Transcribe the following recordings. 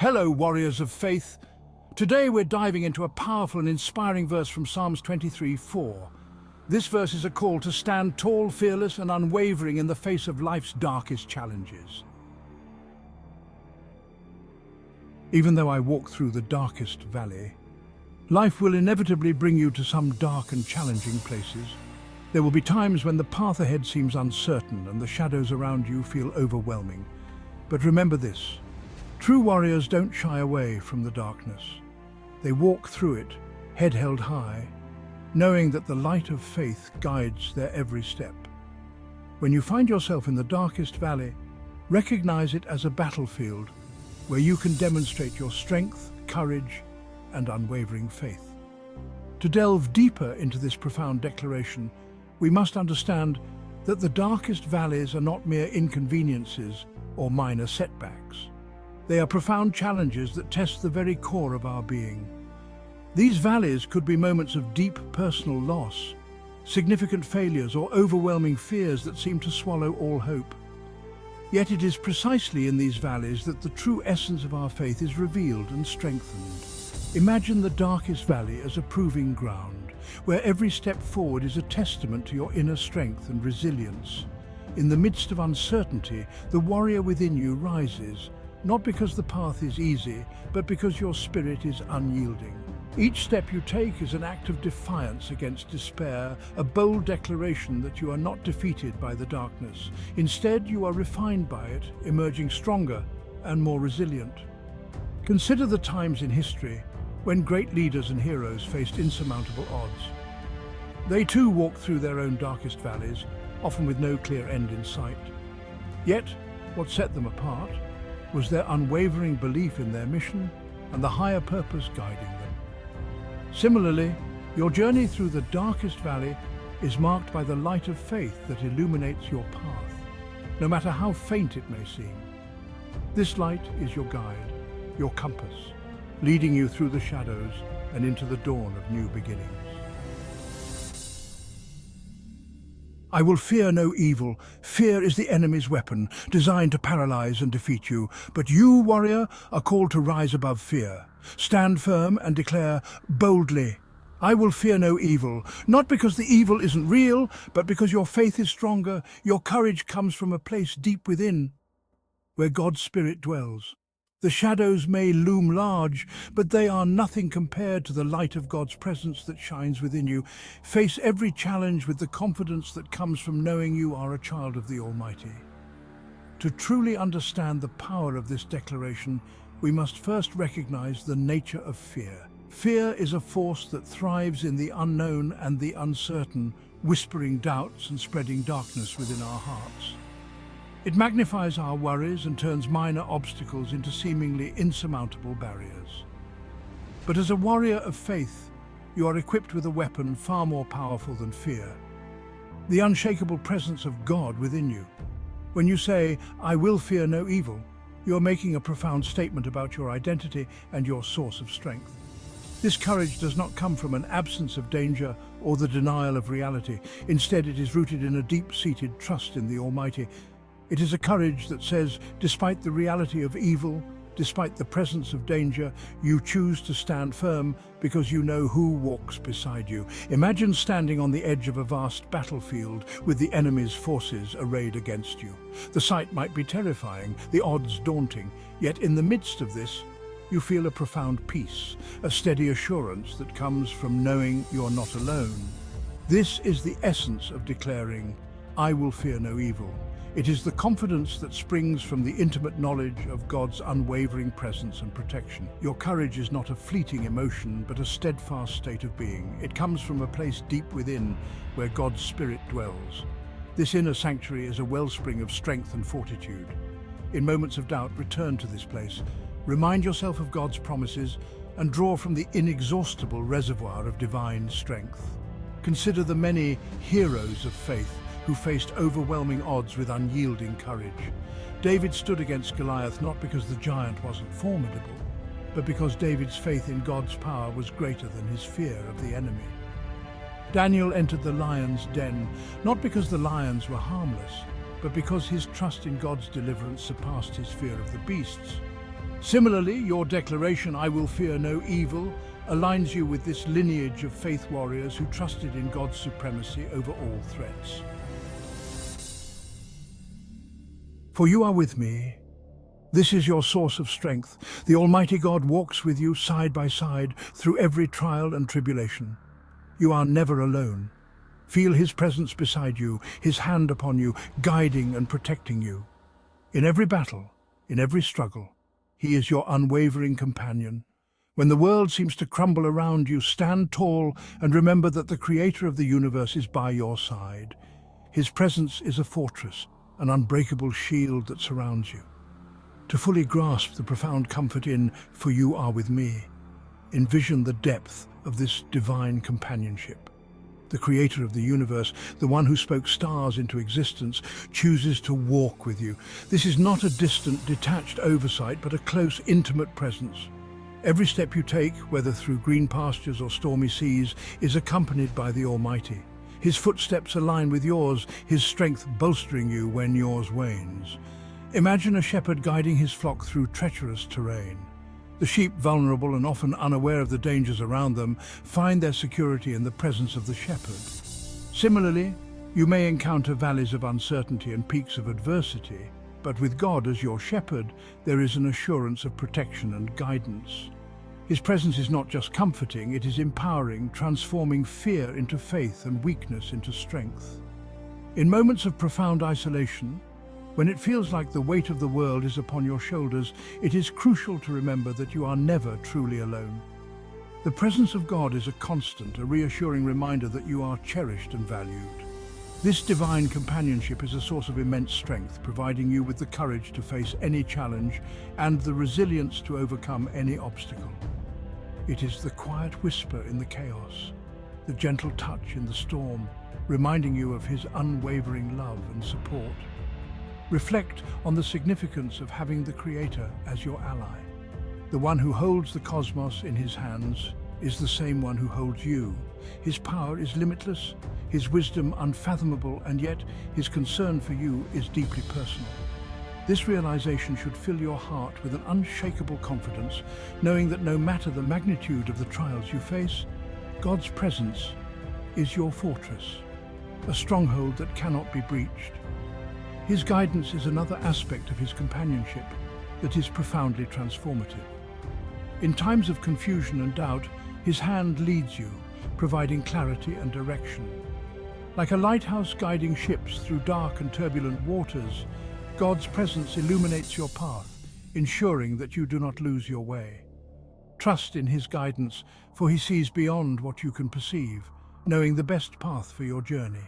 Hello, warriors of faith. Today we're diving into a powerful and inspiring verse from Psalms 23:4. This verse is a call to stand tall, fearless, and unwavering in the face of life's darkest challenges. Even though I walk through the darkest valley, life will inevitably bring you to some dark and challenging places. There will be times when the path ahead seems uncertain and the shadows around you feel overwhelming. But remember this: true warriors don't shy away from the darkness. They walk through it, head held high, knowing that the light of faith guides their every step. When you find yourself in the darkest valley, recognize it as a battlefield where you can demonstrate your strength, courage, and unwavering faith. To delve deeper into this profound declaration, we must understand that the darkest valleys are not mere inconveniences or minor setbacks. They are profound challenges that test the very core of our being. These valleys could be moments of deep personal loss, significant failures, or overwhelming fears that seem to swallow all hope. Yet it is precisely in these valleys that the true essence of our faith is revealed and strengthened. Imagine the darkest valley as a proving ground, where every step forward is a testament to your inner strength and resilience. In the midst of uncertainty, the warrior within you rises, not because the path is easy, but because your spirit is unyielding. Each step you take is an act of defiance against despair, a bold declaration that you are not defeated by the darkness. Instead, you are refined by it, emerging stronger and more resilient. Consider the times in history when great leaders and heroes faced insurmountable odds. They too walked through their own darkest valleys, often with no clear end in sight. Yet, what set them apart was their unwavering belief in their mission and the higher purpose guiding them. Similarly, your journey through the darkest valley is marked by the light of faith that illuminates your path, no matter how faint it may seem. This light is your guide, your compass, leading you through the shadows and into the dawn of new beginnings. I will fear no evil. Fear is the enemy's weapon, designed to paralyze and defeat you. But you, warrior, are called to rise above fear. Stand firm and declare boldly, I will fear no evil, not because the evil isn't real, but because your faith is stronger. Your courage comes from a place deep within, where God's Spirit dwells. The shadows may loom large, but they are nothing compared to the light of God's presence that shines within you. Face every challenge with the confidence that comes from knowing you are a child of the Almighty. To truly understand the power of this declaration, we must first recognize the nature of fear. Fear is a force that thrives in the unknown and the uncertain, whispering doubts and spreading darkness within our hearts. It magnifies our worries and turns minor obstacles into seemingly insurmountable barriers. But as a warrior of faith, you are equipped with a weapon far more powerful than fear: the unshakable presence of God within you. When you say, I will fear no evil, you are making a profound statement about your identity and your source of strength. This courage does not come from an absence of danger or the denial of reality. Instead, it is rooted in a deep-seated trust in the Almighty. It is a courage that says, despite the reality of evil, despite the presence of danger, you choose to stand firm because you know who walks beside you. Imagine standing on the edge of a vast battlefield with the enemy's forces arrayed against you. The sight might be terrifying, the odds daunting, yet in the midst of this, you feel a profound peace, a steady assurance that comes from knowing you're not alone. This is the essence of declaring, I will fear no evil. It is the confidence that springs from the intimate knowledge of God's unwavering presence and protection. Your courage is not a fleeting emotion, but a steadfast state of being. It comes from a place deep within, where God's Spirit dwells. This inner sanctuary is a wellspring of strength and fortitude. In moments of doubt, return to this place. Remind yourself of God's promises and draw from the inexhaustible reservoir of divine strength. Consider the many heroes of faith who faced overwhelming odds with unyielding courage. David stood against Goliath not because the giant wasn't formidable, but because David's faith in God's power was greater than his fear of the enemy. Daniel entered the lion's den, not because the lions were harmless, but because his trust in God's deliverance surpassed his fear of the beasts. Similarly, your declaration, "I will fear no evil," aligns you with this lineage of faith warriors who trusted in God's supremacy over all threats. For you are with me. This is your source of strength. The Almighty God walks with you side by side through every trial and tribulation. You are never alone. Feel His presence beside you, His hand upon you, guiding and protecting you. In every battle, in every struggle, He is your unwavering companion. When the world seems to crumble around you, stand tall and remember that the Creator of the universe is by your side. His presence is a fortress, an unbreakable shield that surrounds you. To fully grasp the profound comfort in "For you are with me," envision the depth of this divine companionship. The Creator of the universe, the one who spoke stars into existence, chooses to walk with you. This is not a distant, detached oversight, but a close, intimate presence. Every step you take, whether through green pastures or stormy seas, is accompanied by the Almighty. His footsteps align with yours, His strength bolstering you when yours wanes. Imagine a shepherd guiding his flock through treacherous terrain. The sheep, vulnerable and often unaware of the dangers around them, find their security in the presence of the shepherd. Similarly, you may encounter valleys of uncertainty and peaks of adversity, but with God as your shepherd, there is an assurance of protection and guidance. His presence is not just comforting, it is empowering, transforming fear into faith and weakness into strength. In moments of profound isolation, when it feels like the weight of the world is upon your shoulders, it is crucial to remember that you are never truly alone. The presence of God is a constant, a reassuring reminder that you are cherished and valued. This divine companionship is a source of immense strength, providing you with the courage to face any challenge and the resilience to overcome any obstacle. It is the quiet whisper in the chaos, the gentle touch in the storm, reminding you of His unwavering love and support. Reflect on the significance of having the Creator as your ally. The one who holds the cosmos in His hands is the same one who holds you. His power is limitless, His wisdom unfathomable, and yet His concern for you is deeply personal. This realization should fill your heart with an unshakable confidence, knowing that no matter the magnitude of the trials you face, God's presence is your fortress, a stronghold that cannot be breached. His guidance is another aspect of His companionship that is profoundly transformative. In times of confusion and doubt, His hand leads you, providing clarity and direction. Like a lighthouse guiding ships through dark and turbulent waters, God's presence illuminates your path, ensuring that you do not lose your way. Trust in His guidance, for He sees beyond what you can perceive, knowing the best path for your journey.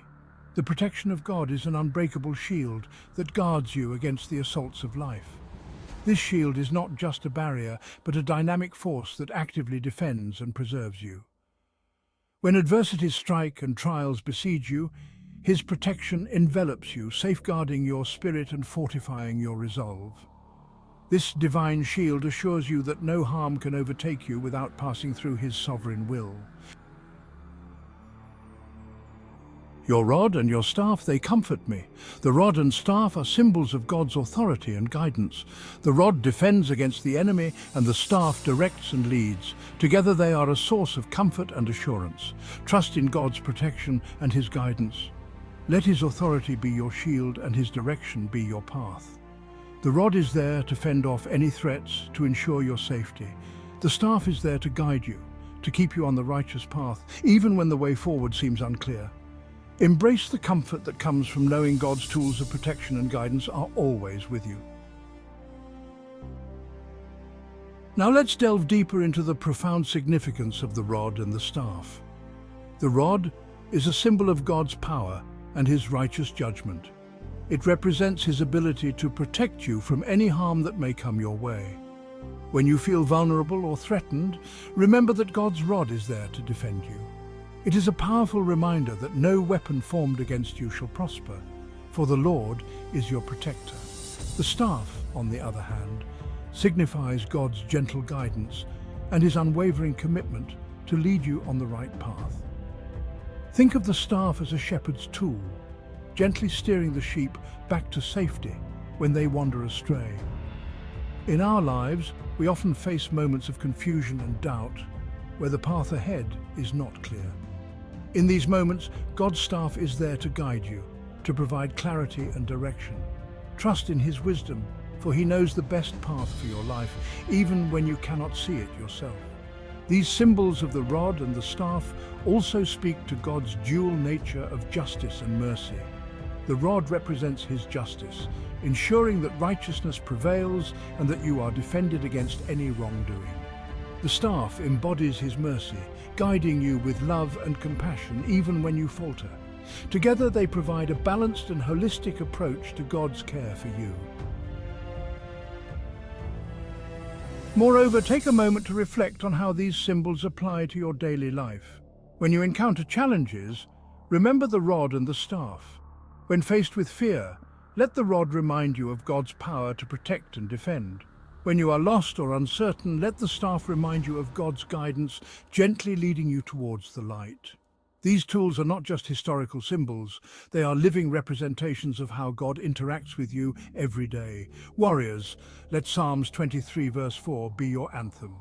The protection of God is an unbreakable shield that guards you against the assaults of life. This shield is not just a barrier, but a dynamic force that actively defends and preserves you. When adversities strike and trials besiege you, His protection envelops you, safeguarding your spirit and fortifying your resolve. This divine shield assures you that no harm can overtake you without passing through His sovereign will. Your rod and your staff, they comfort me. The rod and staff are symbols of God's authority and guidance. The rod defends against the enemy, and the staff directs and leads. Together they are a source of comfort and assurance. Trust in God's protection and His guidance. Let His authority be your shield and His direction be your path. The rod is there to fend off any threats, to ensure your safety. The staff is there to guide you, to keep you on the righteous path, even when the way forward seems unclear. Embrace the comfort that comes from knowing God's tools of protection and guidance are always with you. Now let's delve deeper into the profound significance of the rod and the staff. The rod is a symbol of God's power and His righteous judgment. It represents His ability to protect you from any harm that may come your way. When you feel vulnerable or threatened, remember that God's rod is there to defend you. It is a powerful reminder that no weapon formed against you shall prosper, for the Lord is your protector. The staff, on the other hand, signifies God's gentle guidance and His unwavering commitment to lead you on the right path. Think of the staff as a shepherd's tool, gently steering the sheep back to safety when they wander astray. In our lives, we often face moments of confusion and doubt, where the path ahead is not clear. In these moments, God's staff is there to guide you, to provide clarity and direction. Trust in His wisdom, for He knows the best path for your life, even when you cannot see it yourself. These symbols of the rod and the staff also speak to God's dual nature of justice and mercy. The rod represents His justice, ensuring that righteousness prevails and that you are defended against any wrongdoing. The staff embodies His mercy, guiding you with love and compassion even when you falter. Together they provide a balanced and holistic approach to God's care for you. Moreover, take a moment to reflect on how these symbols apply to your daily life. When you encounter challenges, remember the rod and the staff. When faced with fear, let the rod remind you of God's power to protect and defend. When you are lost or uncertain, let the staff remind you of God's guidance, gently leading you towards the light. These tools are not just historical symbols, they are living representations of how God interacts with you every day. Warriors, let Psalms 23 verse 4 be your anthem.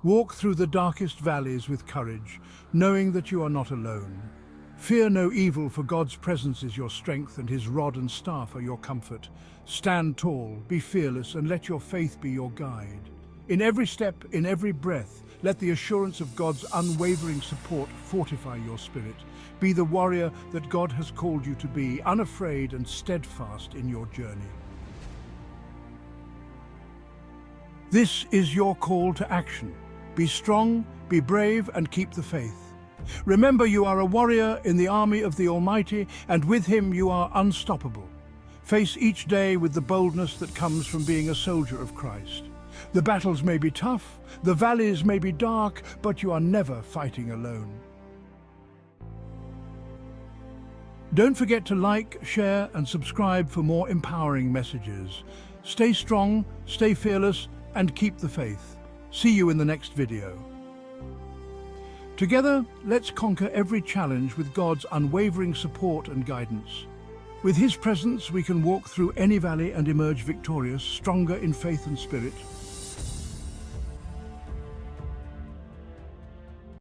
Walk through the darkest valleys with courage, knowing that you are not alone. Fear no evil, for God's presence is your strength and His rod and staff are your comfort. Stand tall, be fearless, and let your faith be your guide. In every step, in every breath, let the assurance of God's unwavering support fortify your spirit. Be the warrior that God has called you to be, unafraid and steadfast in your journey. This is your call to action. Be strong, be brave, and keep the faith. Remember, you are a warrior in the army of the Almighty, and with Him you are unstoppable. Face each day with the boldness that comes from being a soldier of Christ. The battles may be tough, the valleys may be dark, but you are never fighting alone. Don't forget to like, share, and subscribe for more empowering messages. Stay strong, stay fearless, and keep the faith. See you in the next video. Together, let's conquer every challenge with God's unwavering support and guidance. With His presence, we can walk through any valley and emerge victorious, stronger in faith and spirit.